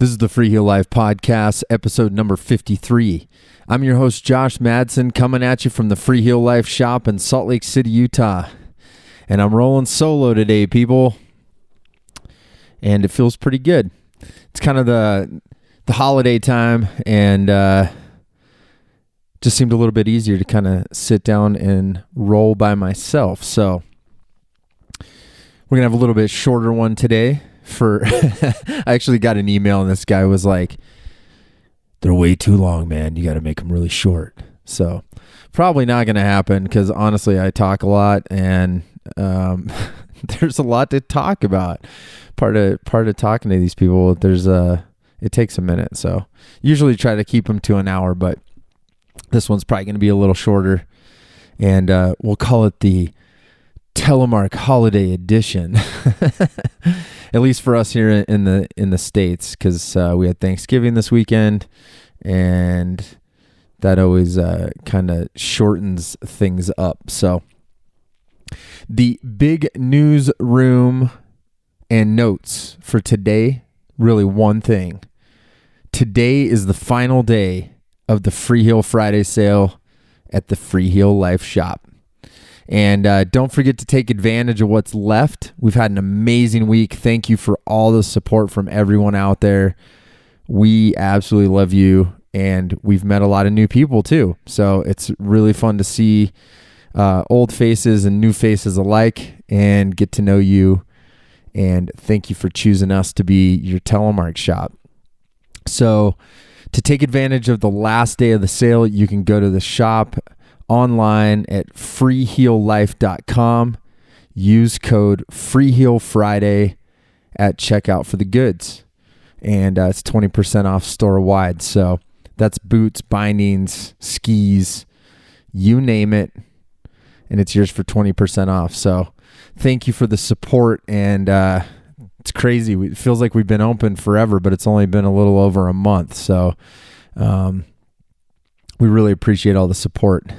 This is the Freeheel Life Podcast, episode number 53. I'm your host, Josh Madsen, coming at you from the Freeheel Life shop in Salt Lake City, Utah. And I'm rolling solo today, people. And it feels pretty good. It's kind of the holiday time, and just seemed a little bit easier to kind of sit down and roll by myself. So we're going to have a little bit shorter one today. I actually got an email, and this guy was like, they're way too long, man. You got to make them really short. So probably not going to happen, because honestly, I talk a lot, and there's a lot to talk about. Part of talking to these people, it takes a minute. So usually try to keep them to an hour, but this one's probably going to be a little shorter, and we'll call it the Telemark Holiday Edition. At least for us here in the States, because we had Thanksgiving this weekend, and that always kind of shortens things up. So the big newsroom and notes for today, really one thing. Today is the final day of the Freeheel Friday sale at the Freeheel Life shop. And don't forget to take advantage of what's left. We've had an amazing week. Thank you for all the support from everyone out there. We absolutely love you, and we've met a lot of new people too. So it's really fun to see old faces and new faces alike and get to know you. And thank you for choosing us to be your Telemark shop. So to take advantage of the last day of the sale, you can go to the shop online at freeheellife.com. Use code FreeheelFriday at checkout for the goods, and it's 20% off store wide. So that's boots, bindings, skis, you name it, and it's yours for 20% off. So thank you for the support, and it's crazy. It feels like we've been open forever, but it's only been a little over a month. So we really appreciate all the support.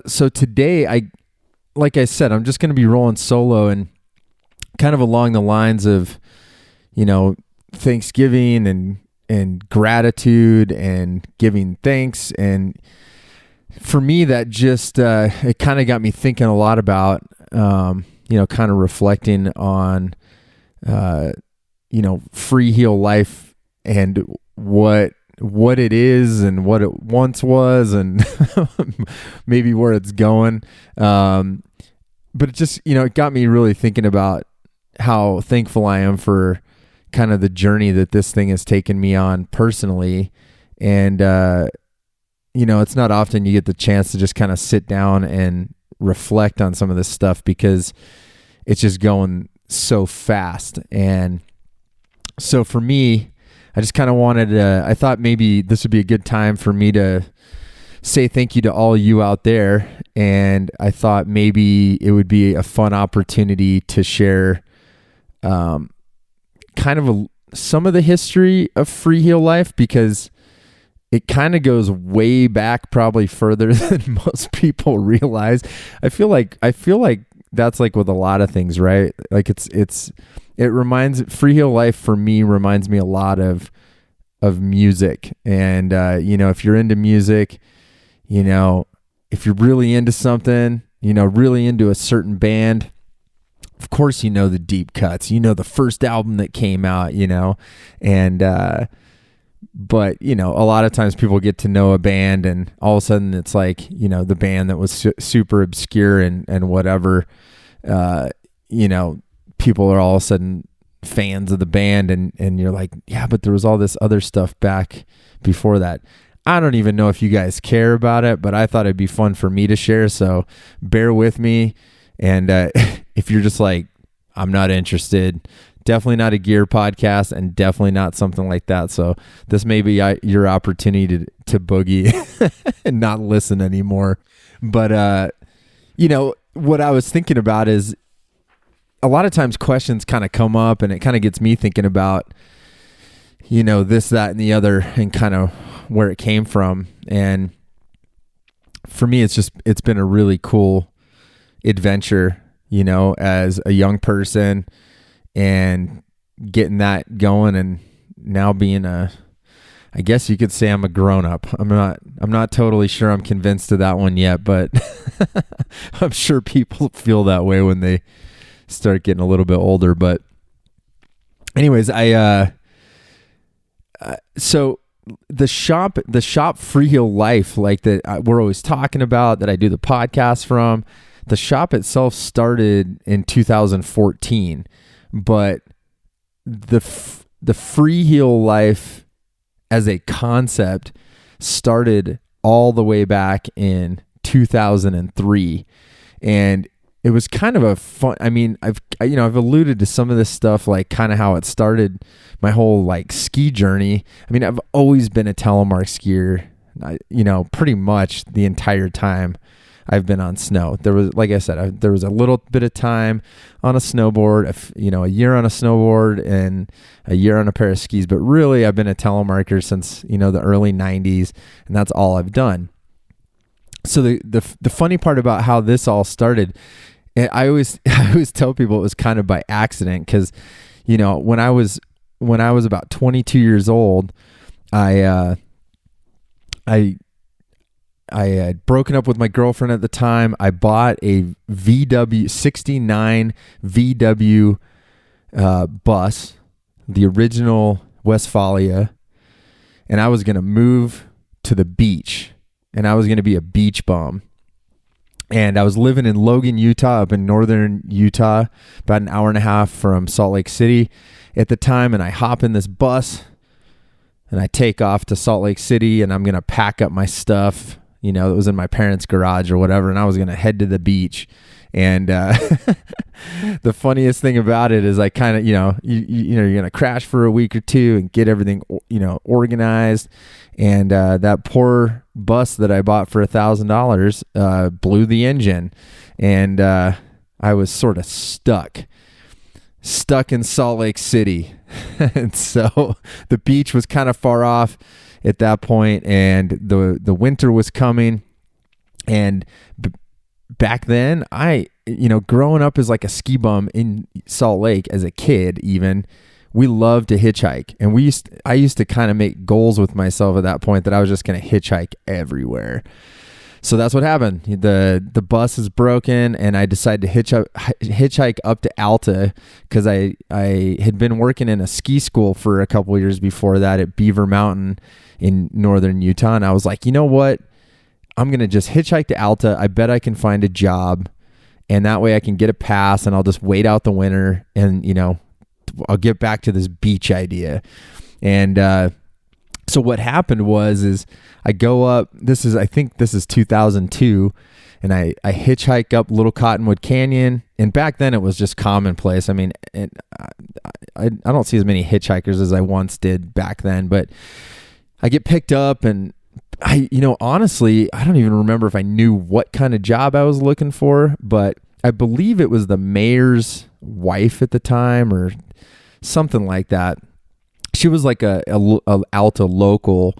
So today, like I said, I'm just going to be rolling solo, and kind of along the lines of, Thanksgiving and gratitude and giving thanks. And for me, that just, it kind of got me thinking a lot about, kind of reflecting on, Freeheel Life and what it is and what it once was, and maybe where it's going. But it just, it got me really thinking about how thankful I am for kind of the journey that this thing has taken me on personally. And, it's not often you get the chance to just kind of sit down and reflect on some of this stuff, because it's just going so fast. And so for me, I just kind of wanted to, I thought maybe this would be a good time for me to say thank you to all you out there. And I thought maybe it would be a fun opportunity to share some of the history of Freeheel Life, because it kind of goes way back, probably further than most people realize. I feel like that's like with a lot of things, right? Like Freeheel Life for me reminds me a lot of music. And, if you're into music, if you're really into something, really into a certain band, of course, the deep cuts, the first album that came out, and, but, a lot of times people get to know a band, and all of a sudden it's like, the band that was super obscure and whatever, people are all of a sudden fans of the band, and you're like, yeah, but there was all this other stuff back before that. I don't even know if you guys care about it, but I thought it'd be fun for me to share. So bear with me. And if you're just like, I'm not interested, definitely not a gear podcast, and definitely not something like that. So this may be your opportunity to boogie and not listen anymore. But, what I was thinking about is, a lot of times questions kind of come up, and it kind of gets me thinking about, this, that, and the other, and kind of where it came from. And for me, it's been a really cool adventure, as a young person, and getting that going, and now being I guess you could say I'm a grown up. I'm not totally sure I'm convinced of that one yet, but I'm sure people feel that way when they start getting a little bit older. But anyways, so the shop Freeheel Life, like that we're always talking about, that I do the podcast from, the shop itself started in 2014, but the Freeheel Life as a concept started all the way back in 2003. And it was kind of a fun, I mean, I've alluded to some of this stuff, like kind of how it started my whole like ski journey. I mean, I've always been a Telemark skier, pretty much the entire time I've been on snow. There was, like I said, there was a little bit of time on a snowboard, a year on a snowboard and a year on a pair of skis, but really I've been a telemarker since, the early 90s, and that's all I've done. So the funny part about how this all started, I always tell people it was kind of by accident, because, when I was about 22 years old, I had broken up with my girlfriend at the time. I bought a 69 VW bus, the original Westfalia, and I was going to move to the beach, and I was going to be a beach bum. And I was living in Logan, Utah, up in northern Utah, about an hour and a half from Salt Lake City at the time, and I hop in this bus, and I take off to Salt Lake City, and I'm going to pack up my stuff. It was in my parents' garage or whatever, and I was going to head to the beach. And the funniest thing about it is I kind of, you're going to crash for a week or two and get everything, organized. And that poor bus that I bought for $1,000 blew the engine. And I was sort of stuck in Salt Lake City. And so the beach was kind of far off at that point, and the winter was coming. And back then, growing up as like a ski bum in Salt Lake as a kid, even, we loved to hitchhike. And I used to kind of make goals with myself at that point that I was just going to hitchhike everywhere. So that's what happened. The bus is broken, and I decided to hitchhike up to Alta, because I had been working in a ski school for a couple of years before that at Beaver Mountain in northern Utah. And I was like, you know what? I'm going to just hitchhike to Alta. I bet I can find a job, and that way I can get a pass, and I'll just wait out the winter, and, I'll get back to this beach idea. And so what happened is I go up, I think this is 2002, and I hitchhike up Little Cottonwood Canyon. And back then it was just commonplace. I mean, I don't see as many hitchhikers as I once did back then, but I get picked up, and honestly, I don't even remember if I knew what kind of job I was looking for, but I believe it was the mayor's wife at the time or something like that. She was like a Alta local,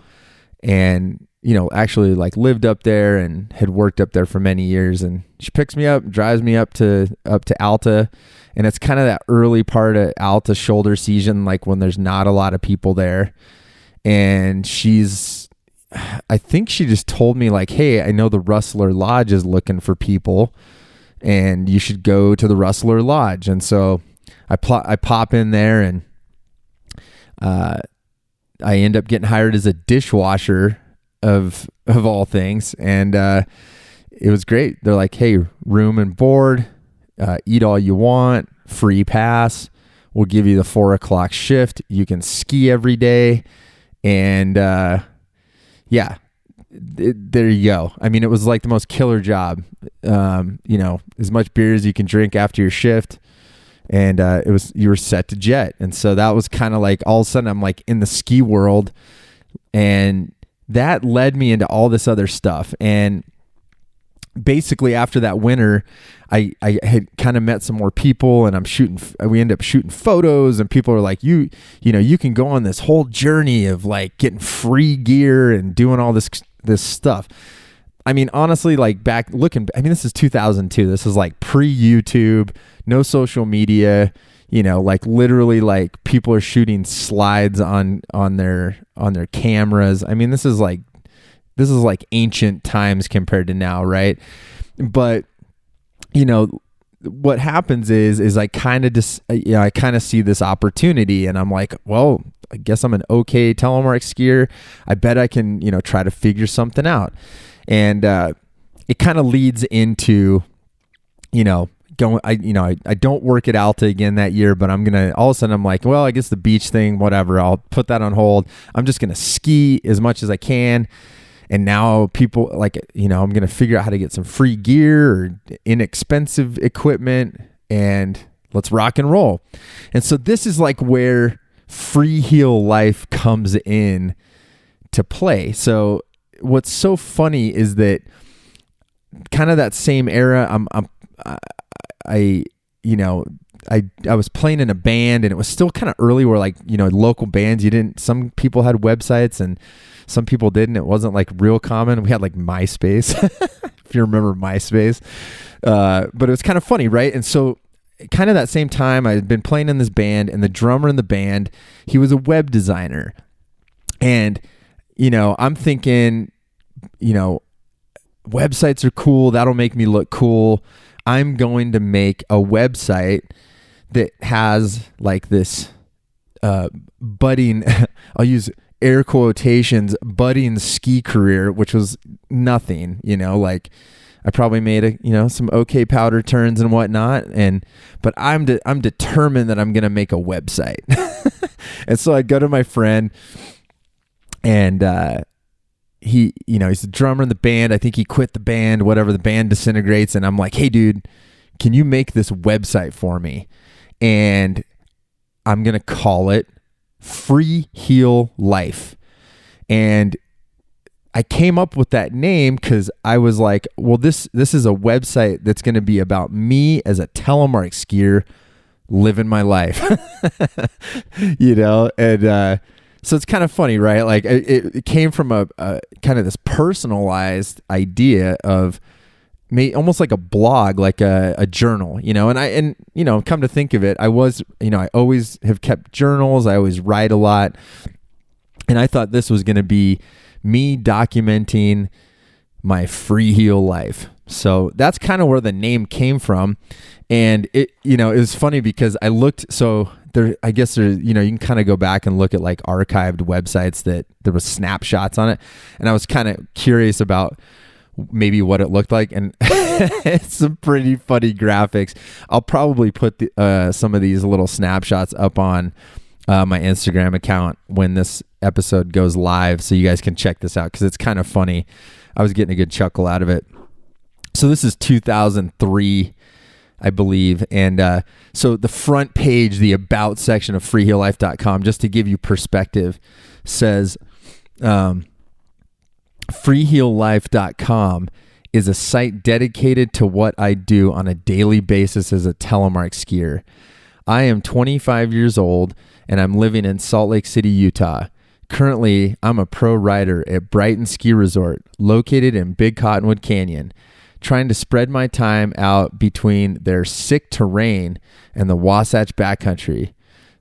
and, actually like lived up there and had worked up there for many years. And she picks me up, drives me up to Alta. And it's kind of that early part of Alta shoulder season, like when there's not a lot of people there. And I think she just told me like, hey, I know the Rustler Lodge is looking for people, and you should go to the Rustler Lodge. And so I pop in there, and I end up getting hired as a dishwasher of all things. And it was great. They're like, hey, room and board, eat all you want, free pass. We'll give you the 4:00 shift. You can ski every day. And there you go. I mean, it was like the most killer job. As much beer as you can drink after your shift. And you were set to jet. And so that was kind of like, all of a sudden I'm like in the ski world, and that led me into all this other stuff. And basically after that winter, I had kind of met some more people, and we end up shooting photos, and people are like, you can go on this whole journey of like getting free gear and doing all this stuff. I mean, honestly, like this is 2002. This is like pre-YouTube, no social media. like literally like people are shooting slides on their cameras. I mean, this is like ancient times compared to now, right? But what happens is I kind of just I kind of see this opportunity, and I'm like, well, I guess I'm an okay telemark skier. I bet I can try to figure something out. And it kind of leads into going. I don't work at Alta again that year, but I'm gonna all of a sudden I'm like, well, I guess the beach thing, whatever, I'll put that on hold. I'm just gonna ski as much as I can. And now people like, I'm going to figure out how to get some free gear or inexpensive equipment, and let's rock and roll. And so this is like where Freeheel life comes in to play. So what's so funny is that kind of that same era, I was playing in a band, and it was still kind of early where like, local bands, some people had websites and some people didn't. It wasn't like real common. We had like MySpace, if you remember MySpace. But it was kind of funny, right? And so kind of that same time, I had been playing in this band, and the drummer in the band, he was a web designer. And, I'm thinking, websites are cool. That'll make me look cool. I'm going to make a website that has like this budding, I'll use air quotations, budding ski career, which was nothing, like I probably made some okay powder turns and whatnot. But I'm determined that I'm going to make a website. And so I go to my friend, and he's the drummer in the band. I think he quit the band, whatever, the band disintegrates. And I'm like, hey dude, can you make this website for me? And I'm going to call it Freeheel Life. And I came up with that name because I was like, well, this is a website that's going to be about me as a telemark skier living my life. And so it's kind of funny, right? Like it came from a kind of this personalized idea of almost like a blog, like a journal, and come to think of it, I always have kept journals. I always write a lot. And I thought this was going to be me documenting my Freeheel life. So that's kind of where the name came from. And it was funny because I looked, so there, I guess there, you can kind of go back and look at like archived websites that there was snapshots on it. And I was kind of curious about maybe what it looked like, and it's some pretty funny graphics. I'll probably put some of these little snapshots up on my Instagram account when this episode goes live, so you guys can check this out because it's kind of funny. I was getting a good chuckle out of it. So this is 2003, I believe, and so the front page, the about section of freeheellife.com, just to give you perspective, says freeheellife.com is a site dedicated to what I do on a daily basis as a telemark skier. I am 25 years old, and I'm living in Salt Lake City, Utah. Currently, I'm a pro rider at Brighton Ski Resort, located in Big Cottonwood Canyon, trying to spread my time out between their sick terrain and the Wasatch Backcountry.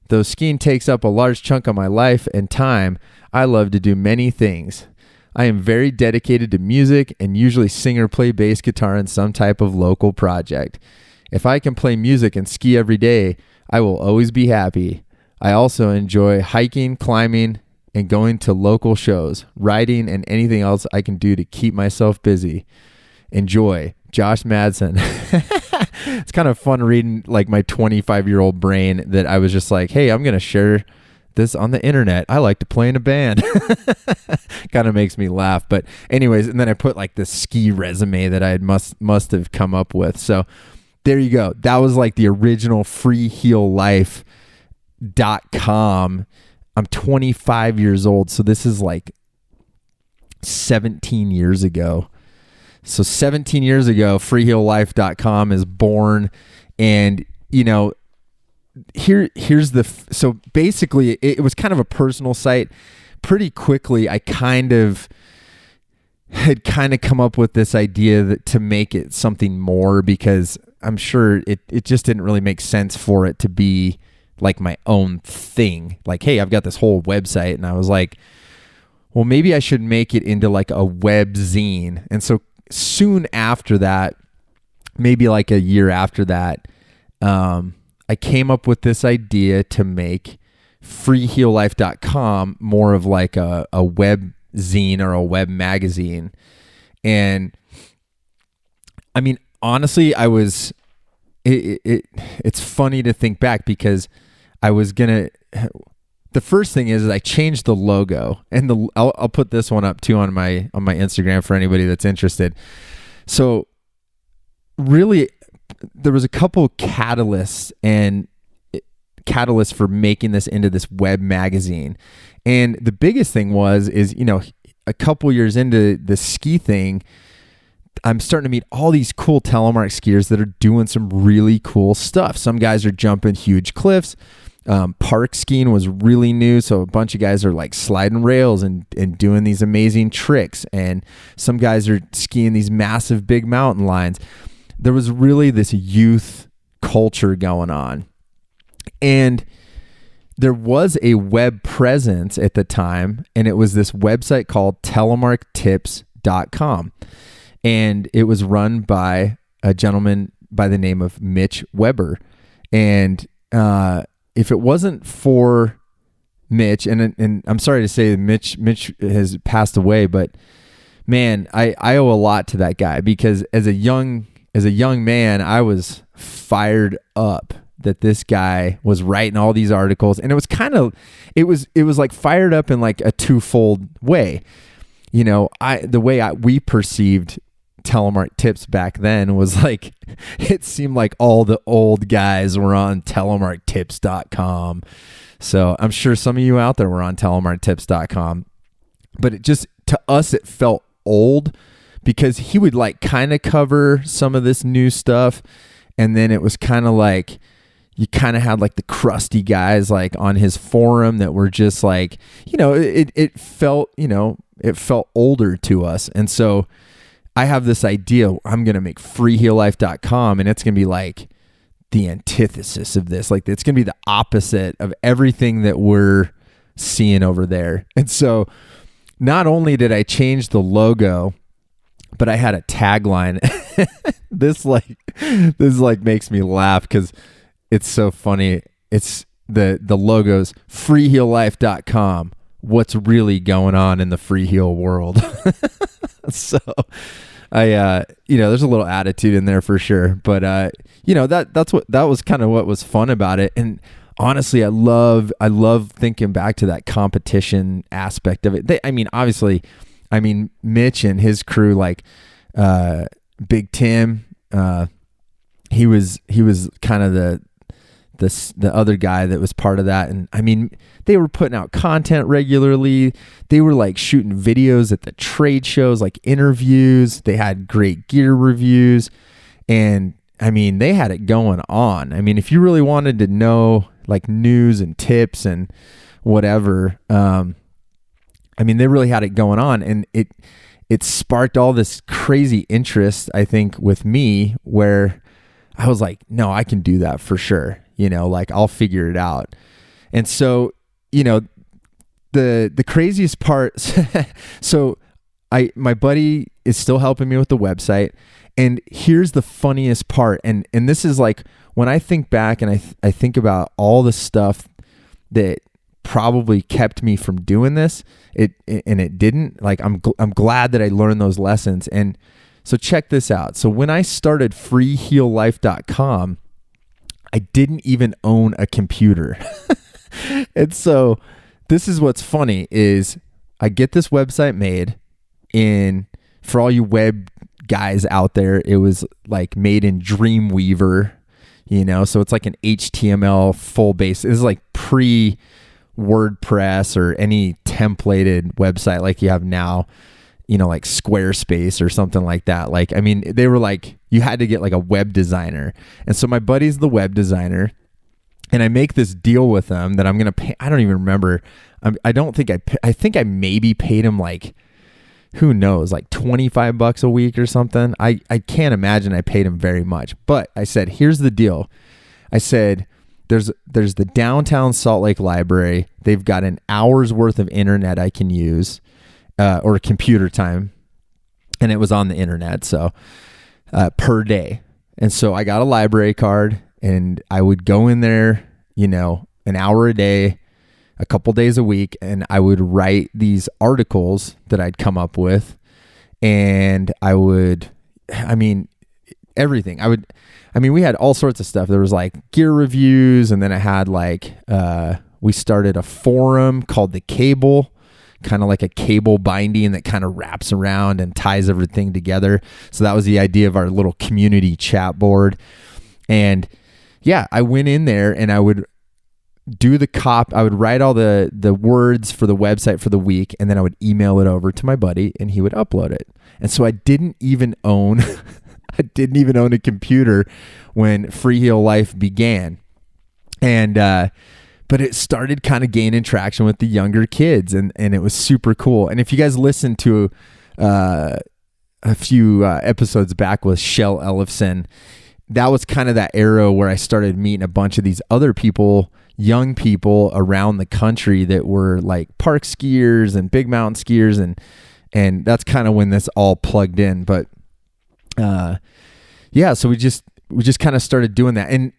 Though skiing takes up a large chunk of my life and time, I love to do many things. I am very dedicated to music and usually sing or play bass guitar in some type of local project. If I can play music and ski every day, I will always be happy. I also enjoy hiking, climbing, and going to local shows, riding, and anything else I can do to keep myself busy. Enjoy, Josh Madsen. It's kind of fun reading like my 25-year-old brain that I was just like, hey, I'm going to share this on the internet. I like to play in a band. Kind of makes me laugh. But anyways, and then I put like this ski resume that I had must have come up with. So there you go. That was like the original freeheellife.com. I'm 25 years old. So this is like 17 years ago. So 17 years ago, freeheellife.com is born. And, so basically it was kind of a personal site. Pretty quickly, I kind of had kind of come up with this idea that to make it something more, because I'm sure it just didn't really make sense for it to be like my own thing. Like, hey, I've got this whole website, and I was like, well, maybe I should make it into like a web zine. And so soon after that, maybe like a year after that, I came up with this idea to make freeheellife.com more of like a web zine or a web magazine. And I mean, honestly, it's funny to think back, because the first thing is I changed the logo, and I'll put this one up too on my Instagram for anybody that's interested. So really, there was a couple catalysts for making this into this web magazine. And the biggest thing is, a couple years into the ski thing, I'm starting to meet all these cool Telemark skiers that are doing some really cool stuff. Some guys are jumping huge cliffs. Park skiing was really new, so a bunch of guys are like sliding rails and doing these amazing tricks. And some guys are skiing these massive big mountain lines. There was really this youth culture going on. And there was a web presence at the time, and it was this website called telemarktips.com. And it was run by a gentleman by the name of Mitch Weber. And if it wasn't for Mitch, and I'm sorry to say Mitch has passed away, but man, I owe a lot to that guy, because as a young man, I was fired up that this guy was writing all these articles. And it was it was like fired up in like a twofold way. The way we perceived Telemark Tips back then was like, it seemed like all the old guys were on telemarktips.com. So I'm sure some of you out there were on telemarktips.com, but to us, it felt old, because he would like kind of cover some of this new stuff. And then it was kind of like, you kind of had like the crusty guys like on his forum that were just like, it felt older to us. And so I have this idea, I'm going to make freeheellife.com, and it's going to be like the antithesis of this. Like, it's going to be the opposite of everything that we're seeing over there. And so not only did I change the logo, but I had a tagline. This makes me laugh, because it's so funny. It's the logo's freeheellife.com. What's really going on in the freeheel world? So there's a little attitude in there for sure, but that was kind of what was fun about it. And honestly, I love thinking back to that competition aspect of it. Obviously, Mitch and his crew, like Big Tim, he was kind of the other guy that was part of that. And they were putting out content regularly. They were like shooting videos at the trade shows, like interviews. They had great gear reviews, and they had it going on. If you really wanted to know like news and tips and whatever, they really had it going on, and it sparked all this crazy interest, I think, with me, where I was like, no, I can do that for sure. Like, I'll figure it out. And so, the craziest part, so my buddy is still helping me with the website. And here's the funniest part. And this is like, when I think back and I think about all the stuff that probably kept me from doing this, it didn't, like, I'm glad that I learned those lessons. And so check this out. So when I started freeheellife.com, I didn't even own a computer. And so this is what's funny is I get this website made for all you web guys out there, it was like made in Dreamweaver, so it's like an HTML full base. This is like pre WordPress or any templated website like you have now, like Squarespace or something like that. Like, they were like, you had to get like a web designer. And so my buddy's the web designer, and I make this deal with him that I'm going to pay. I don't even remember. I think I maybe paid him like who knows, like $25 a week or something. I can't imagine I paid him very much. But I said, here's the deal. I said, there's the downtown Salt Lake Library. They've got an hour's worth of internet I can use, or computer time. And it was on the internet, so per day. And so I got a library card, and I would go in there, an hour a day, a couple days a week, and I would write these articles that I'd come up with, and everything. We had all sorts of stuff. There was like gear reviews, and then I had we started a forum called The Cable, kind of like a cable binding that kind of wraps around and ties everything together. So that was the idea of our little community chat board. And yeah, I went in there and I would do I would write all the words for the website for the week, and then I would email it over to my buddy and he would upload it. And so I didn't even own a computer when Freeheel life began. And but it started kind of gaining traction with the younger kids, and it was super cool. And if you guys listen to a few episodes back with Shell Ellefson, that was kind of that era where I started meeting a bunch of these other people, young people around the country that were like park skiers and big mountain skiers, and that's kind of when this all plugged in. But yeah, so we just kind of started doing that. And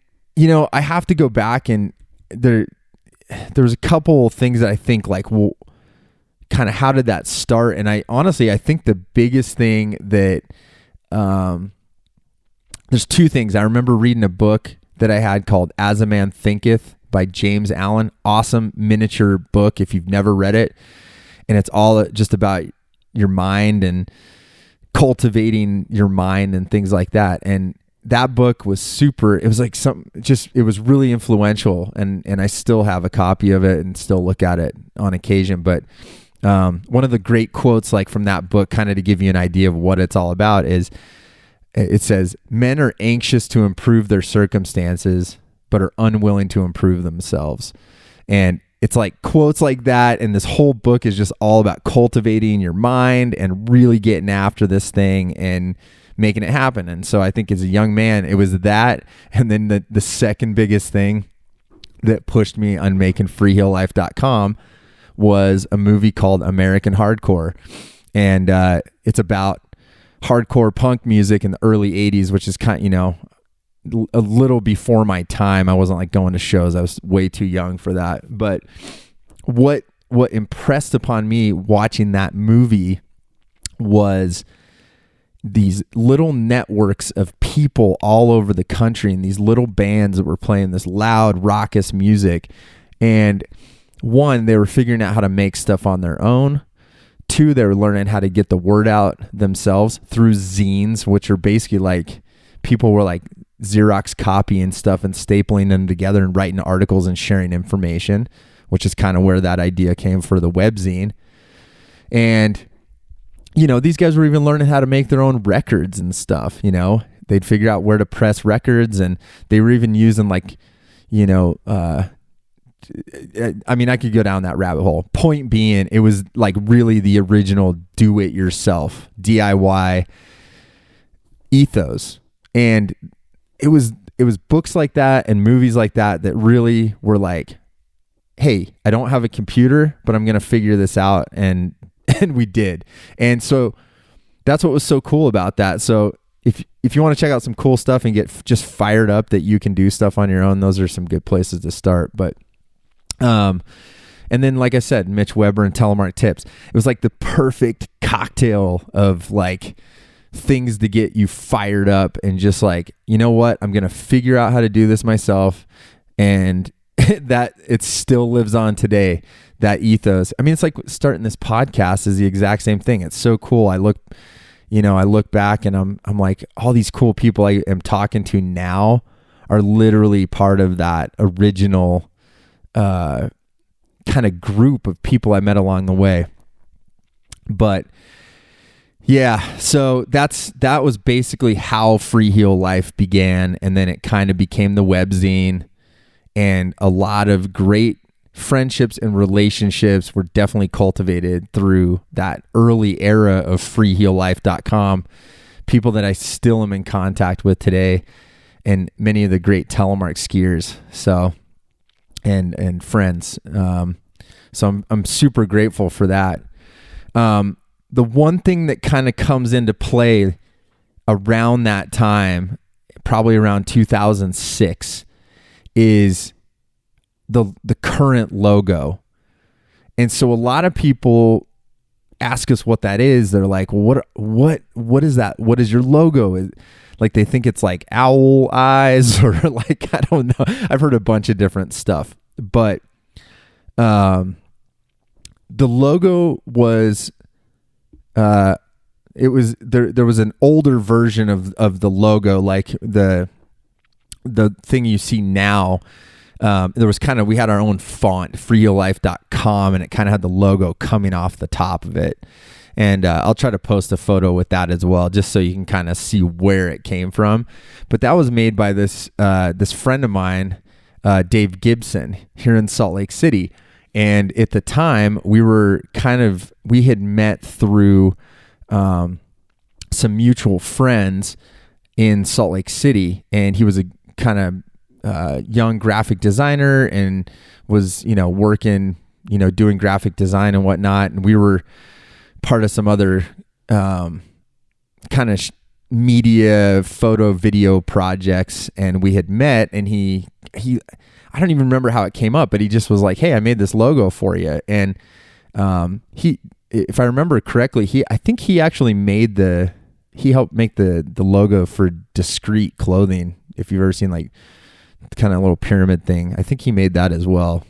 I have to go back, and there was a couple things that I think like, well, kind of how did that start? And I think the biggest thing that there's two things. I remember reading a book that I had called As a Man Thinketh by James Allen. Awesome miniature book if you've never read it. And it's all just about your mind and cultivating your mind and things like that. And that book was it was like it was really influential, and I still have a copy of it and still look at it on occasion. But one of the great quotes like from that book, kind of to give you an idea of what it's all about, is it says, men are anxious to improve their circumstances, but are unwilling to improve themselves. And it's like quotes like that. And this whole book is just all about cultivating your mind and really getting after this thing and making it happen. And so I think as a young man, it was that. And then the second biggest thing that pushed me on making freeheellife.com was a movie called American Hardcore. And it's about hardcore punk music in the early 80s, which is kind of, a little before my time. I wasn't like going to shows. I was way too young for that. But what impressed upon me watching that movie was these little networks of people all over the country, and these little bands that were playing this loud, raucous music. And one, they were figuring out how to make stuff on their own. Two, they were learning how to get the word out themselves through zines, which are basically like people were like Xerox copying stuff and stapling them together and writing articles and sharing information, which is kind of where that idea came for the webzine. And, these guys were even learning how to make their own records and stuff. They'd figure out where to press records, and they were even using like, I could go down that rabbit hole. Point being, it was like really the original do-it-yourself, DIY ethos. And it was books like that and movies like that that really were like, hey, I don't have a computer, but I'm going to figure this out. And we did. And so that's what was so cool about that. So if you want to check out some cool stuff and get just fired up that you can do stuff on your own, those are some good places to start. But and then, like I said, Mitch Weber and Telemark tips. It was like the perfect cocktail of like things to get you fired up and just like, you know what, I'm going to figure out how to do this myself. And that it still lives on today, that ethos. I mean, it's like starting this podcast is the exact same thing. It's so cool. I look back and I'm like, all these cool people I am talking to now are literally part of that original kind of group of people I met along the way. But yeah, so that was basically how Freeheel life began, and then it kind of became the webzine, and a lot of great friendships and relationships were definitely cultivated through that early era of freeheellife.com. People that I still am in contact with today, and many of the great Telemark skiers. So, and friends. So I'm super grateful for that. The one thing that kind of comes into play around that time, probably around 2006, is the current logo. And so a lot of people ask us what that is. They're like, what is that? What is your logo? Like they think it's like owl eyes or like, I don't know. I've heard a bunch of different stuff, but the logo was it was there was an older version of the logo, like the thing you see now. There was we had our own font, freeheellife.com, and it kind of had the logo coming off the top of it. And I'll try to post a photo with that as well, just so you can kind of see where it came from. But that was made by this friend of mine, Dave Gibson, here in Salt Lake City. And at the time, we had met through some mutual friends in Salt Lake City, and he was a kind of young graphic designer and was, working, doing graphic design and whatnot. And we were part of some other kind of media, photo, video projects, and we had met, and he I don't even remember how it came up, but he just was like, "Hey, I made this logo for you." And if I remember correctly, I think he actually he helped make the logo for Discreet clothing. If you've ever seen like kind of little pyramid thing, I think he made that as well.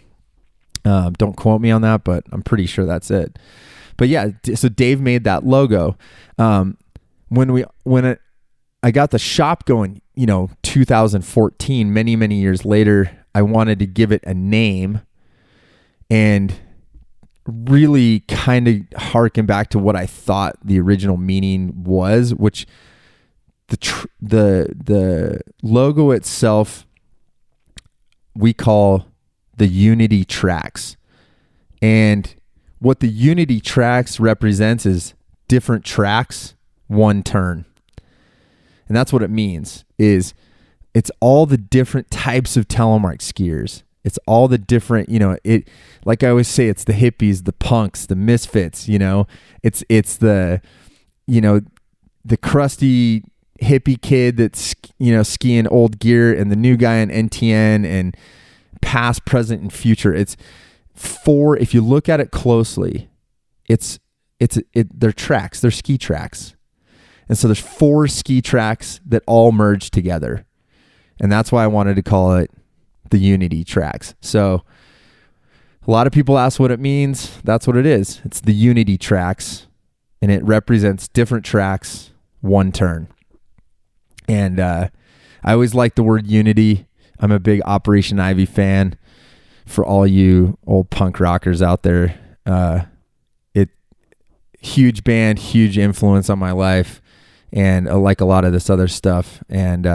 Don't quote me on that, but I'm pretty sure that's it. But yeah, so Dave made that logo. When I got the shop going, 2014, many years later, I wanted to give it a name and really kind of harken back to what I thought the original meaning was, which the logo itself we call the Unity Tracks. And what the Unity Tracks represents is different tracks, one turn. And that's what it means, is it's all the different types of Telemark skiers. It's all the different, like I always say, it's the hippies, the punks, the misfits, it's the, the crusty hippie kid that's, skiing old gear, and the new guy in NTN, and past, present, and future. If you look at it closely, they're tracks, they're ski tracks. And so there's 4 ski tracks that all merge together. And that's why I wanted to call it the Unity Tracks. So a lot of people ask what it means. That's what it is. It's the Unity Tracks, and it represents different tracks, one turn. And I always like the word unity. I'm a big Operation Ivy fan. For all you old punk rockers out there, huge band, huge influence on my life, and I like a lot of this other stuff. And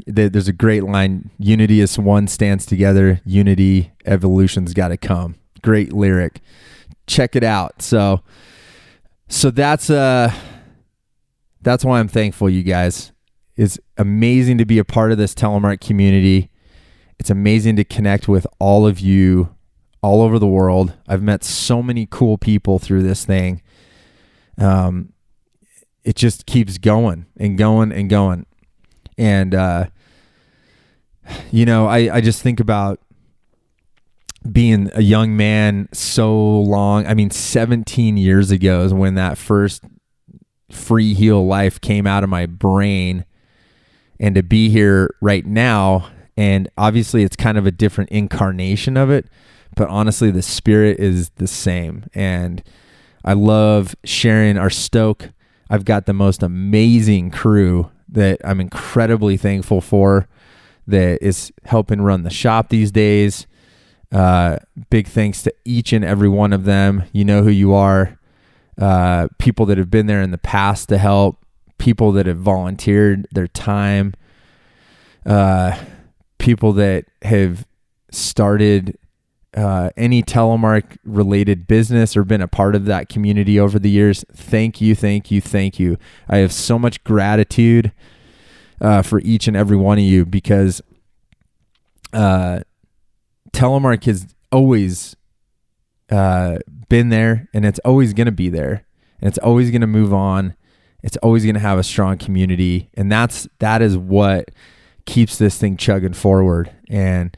there's a great line: "Unity is one, stands together. Unity, evolution's got to come." Great lyric. Check it out. So that's why I'm thankful, you guys. It's amazing to be a part of this Telemark community. It's amazing to connect with all of you all over the world. I've met so many cool people through this thing. It just keeps going and going and going. And, I just think about being a young man so long. 17 years ago is when that first Freeheel life came out of my brain. And to be here right now, and obviously it's kind of a different incarnation of it, but honestly, the spirit is the same. And I love sharing our stoke. I've got the most amazing crew that I'm incredibly thankful for, that is helping run the shop these days. Big thanks to each and every one of them. You know who you are. People that have been there in the past to help, people that have volunteered their time, people that have started any Telemark related business or been a part of that community over the years. Thank you. I have so much gratitude for each and every one of you, because Telemark has always been there, and it's always going to be there, and it's always going to move on. It's always going to have a strong community, and that is what keeps this thing chugging forward. And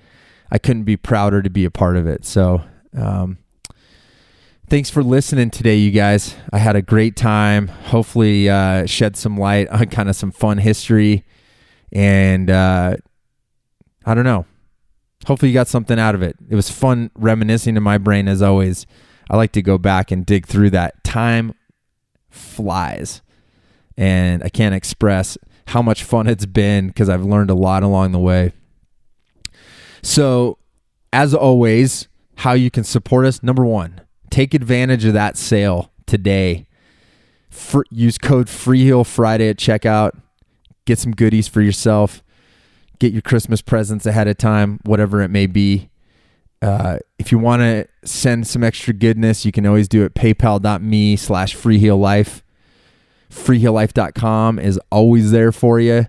I couldn't be prouder to be a part of it. So, thanks for listening today, you guys. I had a great time. Hopefully, shed some light on kind of some fun history, and I don't know. Hopefully you got something out of it. It was fun reminiscing in my brain, as always. I like to go back and dig through that. Time flies, and I can't express how much fun it's been, because I've learned a lot along the way. So, as always, how you can support us. Number one, take advantage of that sale today. Use code Freeheel Friday at checkout. Get some goodies for yourself. Get your Christmas presents ahead of time, whatever it may be. If you want to send some extra goodness, you can always do it paypal.me/freeheellife. Freeheellife.com is always there for you.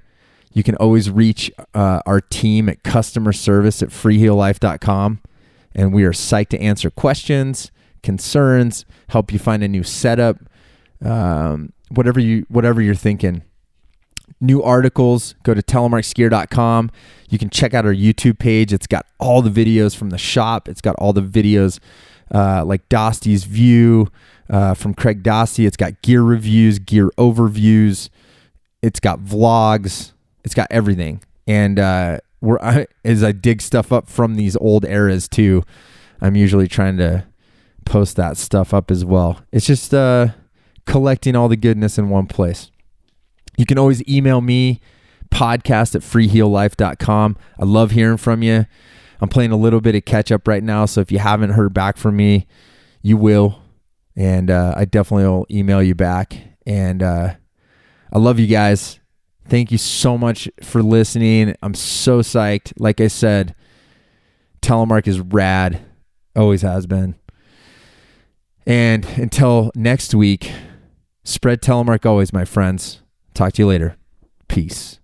You can always reach our team at customer service at freeheellife.com, and we are psyched to answer questions, concerns, help you find a new setup, whatever you're thinking. New articles, go to telemarkskier.com. You can check out our YouTube page. It's got all the videos from the shop. It's got all the videos like Dosty's view from Craig Dosty. It's got gear reviews, gear overviews. It's got vlogs. It's got everything. And as I dig stuff up from these old eras too, I'm usually trying to post that stuff up as well. It's just collecting all the goodness in one place. You can always email me, podcast@freeheellife.com. I love hearing from you. I'm playing a little bit of catch up right now, so if you haven't heard back from me, you will. And I definitely will email you back. And I love you guys. Thank you so much for listening. I'm so psyched. Like I said, Telemark is rad. Always has been. And until next week, spread Telemark always, my friends. Talk to you later. Peace.